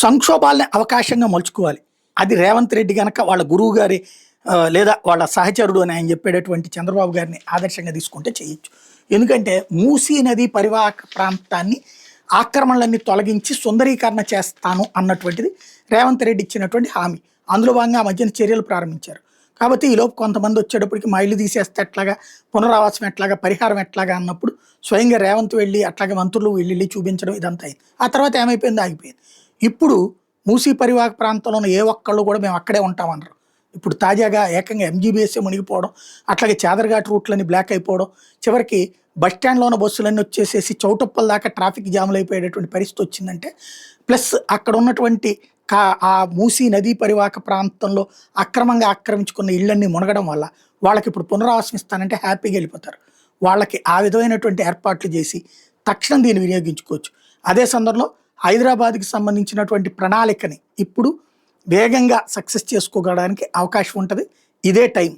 సంక్షోభాలని అవకాశంగా మలుచుకోవాలి. అది రేవంత్ రెడ్డి గనక వాళ్ళ గురువు గారి లేదా వాళ్ళ సహచరుడు అని ఆయన చెప్పేటటువంటి చంద్రబాబు గారిని ఆదర్శంగా తీసుకుంటే చేయొచ్చు. ఎందుకంటే మూసీ నది పరివాహక ప్రాంతాన్ని ఆక్రమణలన్నీ తొలగించి సుందరీకరణ చేస్తాను అన్నటువంటిది రేవంత్ రెడ్డి ఇచ్చినటువంటి హామీ. అందులో భాగంగా ఆ మధ్యన చర్యలు ప్రారంభించారు. కాబట్టి ఈలోపు కొంతమంది వచ్చేటప్పటికి మా ఇల్లు తీసేస్తే ఎట్లాగా, పునరావాసం ఎట్లాగా, పరిహారం ఎట్లాగా అన్నప్పుడు స్వయంగా రేవంత్ వెళ్ళి అట్లాగే మంత్రులు వెళ్ళి చూపించడం ఇదంతా అయింది. ఆ తర్వాత ఏమైపోయింది, ఆగిపోయింది. ఇప్పుడు మూసీ పరివాహక ప్రాంతంలో ఉన్న ఏ ఒక్కళ్ళు కూడా మేము అక్కడే ఉంటామన్నారు. ఇప్పుడు తాజాగా ఏకంగా ఎంజీబీఎస్ఏ మునిగిపోవడం, అట్లాగే చాదర్ఘాట్ రూట్లని బ్లాక్ అయిపోవడం, చివరికి బస్టాండ్లో ఉన్న బస్సులన్నీ వచ్చేసేసి చౌటప్పల దాకా ట్రాఫిక్ జాములు అయిపోయేటటువంటి పరిస్థితి వచ్చిందంటే, ప్లస్ అక్కడ ఉన్నటువంటి ఆ మూసీ నదీ పరివాహక ప్రాంతంలో అక్రమంగా ఆక్రమించుకున్న ఇళ్ళన్నీ మునగడం వల్ల వాళ్ళకి ఇప్పుడు పునరావాసం ఇస్తానంటే హ్యాపీగా వెళ్ళిపోతారు. వాళ్ళకి ఆ విధమైనటువంటి ఏర్పాట్లు చేసి తక్షణం దీన్ని వినియోగించుకోవచ్చు. అదే సందర్భంలో హైదరాబాద్కి సంబంధించినటువంటి ప్రణాళికని ఇప్పుడు వేగంగా సక్సెస్ చేసుకోవడానికి అవకాశం ఉంటుంది. ఇదే టైం.